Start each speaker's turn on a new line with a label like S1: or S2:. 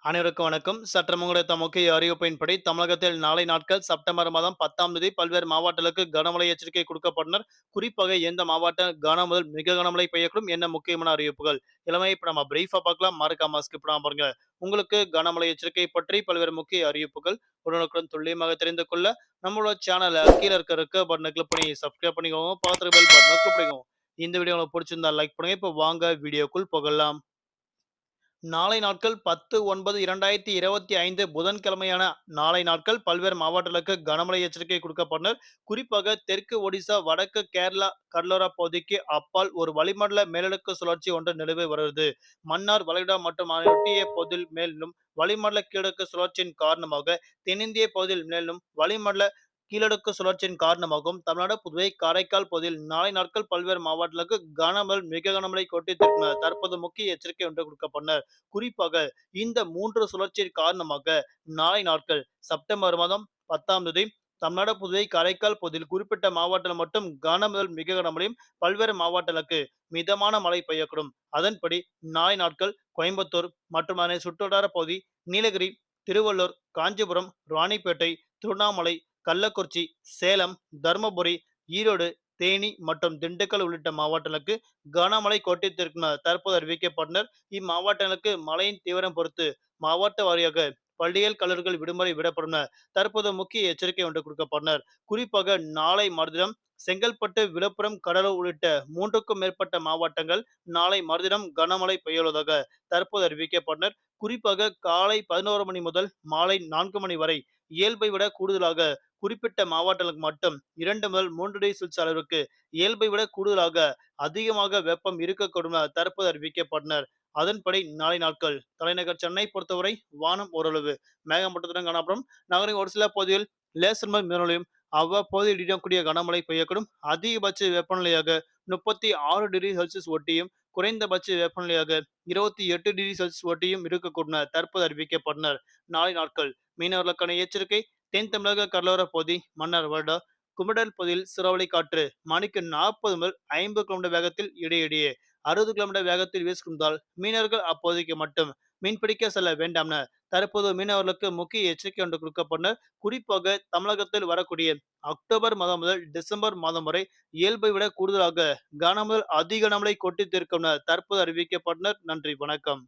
S1: அனைவருக்கும் வணக்கம். சற்றம் கிடைத்த முக்கிய அறிவிப்பின்படி, தமிழகத்தில் நாளை நாட்கள் செப்டம்பர் மாதம் 10ஆம் தேதி பல்வேறு மாவட்டங்களுக்கு கனமழை எச்சரிக்கை குடுக்கப்பட்டனர். குறிப்பாக எந்த மாவட்டம் கன முதல் மிக கனமழை பெய்யக்கூடும்? என்ன முக்கியமான அறிவிப்புகள்? எல்லாமே இப்ப நம்ம பிரீஃபா பார்க்கலாம். மறக்காம ஸ்கிப் பண்ணாம பாருங்க. உங்களுக்கு கனமழை எச்சரிக்கை பற்றி பல்வேறு முக்கிய அறிவிப்புகள் உடனுக்குடன் துல்லியமாக தெரிந்து கொள்ள, நம்மளோட சேனல கீழ இருக்க ரெக்க பட்டன கிளிக் பண்ணி சப்ஸ்கிரைப் பண்ணிக்கோங்க. பக்கத்துல பெல் பட்டன கிளிக் பண்ணிக்கோங்க. இந்த வீடியோ உங்களுக்கு பிடிச்சிருந்தா லைக் பண்ணுங்க. இப்ப வாங்க வீடியோக்குள் போகலாம். நாளை நாட்கள் 10/9/2025 புதன்கிழமையான நாளை நாட்கள் பல்வேறு மாவட்டங்களுக்கு கனமழை எச்சரிக்கை கொடுக்கப்பட்டனர். குறிப்பாக தெற்கு ஒடிசா, வடக்கு கேரளா கடலோர பகுதிக்கு அப்பால் ஒரு வளிமண்டல மேலடுக்கு சுழற்சி ஒன்று நிலவி வருகிறது. மன்னார் வளைகுடா மற்றும் அதனையொட்டிய பகுதியில் மேலும் வளிமண்டல கீழடுக்கு சுழற்சியின் காரணமாக தென்னிந்திய பகுதியில் மேலும் வளிமண்டல கீழடுக்கு சுழற்சியின் காரணமாகவும் தமிழ்நாடு, புதுவை, காரைக்கால் பகுதியில் நாளை நாட்கள் பல்வேறு மாவட்டங்களுக்கு கனமல் மிக கனமழை கொட்டி தற்போது முக்கிய எச்சரிக்கை ஒன்று கொடுக்கப்பட்டனர். குறிப்பாக இந்த 3 சுழற்சியின் காரணமாக நாளை நாட்கள் செப்டம்பர் மாதம் 10ஆம் தேதி தமிழ்நாடு, புதுவை, காரைக்கால் பகுதியில் குறிப்பிட்ட மாவட்டத்தில் மட்டும் கன முதல் மிக கனமழையும், பல்வேறு மாவட்டங்களுக்கு மிதமான மழை பெய்யக்கூடும். அதன்படி நாளை நாட்கள் கோயம்புத்தூர் மற்றும் அதனை சுற்றுவட்டார பகுதி, நீலகிரி, திருவள்ளூர், காஞ்சிபுரம், ராணிப்பேட்டை, திருவண்ணாமலை, கள்ளக்குறிச்சி, சேலம், தருமபுரி, ஈரோடு, தேனி மற்றும் திண்டுக்கல் உள்ளிட்ட மாவட்டங்களுக்கு கனமழை கொட்டித்திருக்கும் தற்போது அறிவிக்கப்பட்டனர். இம்மாவட்டங்களுக்கு மழையின் தீவிரம் பொறுத்து மாவட்ட வாரியாக பள்ளிகள், கல்லூரிகள் விடுமுறை விடப்படும் தற்போது முக்கிய எச்சரிக்கை ஒன்று கொடுக்கப்பட்டனர். குறிப்பாக நாளை மறுதினம் செங்கல்பட்டு, விழுப்புரம், கடலூர் உள்ளிட்ட 3க்கும் மேற்பட்ட மாவட்டங்கள் நாளை மறுதினம் கனமழை பெய்யுள்ளதாக தற்போது அறிவிக்கப்பட்டனர். குறிப்பாக காலை 11 மணி முதல் மாலை 4 மணி வரை இயல்பை விட கூடுதலாக குறிப்பிட்ட மாவட்டங்களுக்கு மட்டும் 2 முதல் 3 டிகிரி செல்சியஸ் அளவிற்கு இயல்பை விட கூடுதலாக அதிகமாக வெப்பம் இருக்கக்கூடும் என தற்போது அறிவிக்கப்பட்டனர். அதன்படி நாளை நாட்கள் தலைநகர் சென்னை பொறுத்தவரை வானம் ஓரளவு மேகமூட்டத்துடன் காணப்படும். நகரின் ஒரு சில பகுதியில் லேசர் முதல் மிதமழையும் அவ்வப்போது இடியக்கூடிய கனமழை பெய்யக்கூடும். அதிகபட்ச வெப்பநிலையாக 36 டிகிரி செல்சியஸ் ஒட்டியும், குறைந்தபட்ச வெப்பநிலையாக 28 டிகிரி செல்சியஸ் ஒட்டியும் இருக்கக்கூடும் என தற்போது அறிவிக்கப்பட்டனர். நாளை நாட்கள் மீனவர்களுக்கான எச்சரிக்கை. தென் தமிழக கடலோர பகுதி, மன்னார் வளைகுடா, குமடல் பகுதியில் சூறாவளி காற்று மணிக்கு 40 முதல் 50 கிலோமீட்டர் வேகத்தில் இடையிடையே 60 கிலோமீட்டர் வேகத்தில் வீசுவதால் மீனவர்கள் அப்போதைக்கு மட்டும் மீன்பிடிக்க செல்ல வேண்டாம் என தற்போது மீனவர்களுக்கு முக்கிய எச்சரிக்கை ஒன்று கொடுக்கப்பட்டனர். குறிப்பாக தமிழகத்தில் வரக்கூடிய அக்டோபர் மாதம் முதல் டிசம்பர் மாதம் வரை இயல்பை விட கூடுதலாக கன முதல் அதி கனமழை கொட்டி தீர்க்கும் என தற்போது அறிவிக்கப்பட்டனர். நன்றி, வணக்கம்.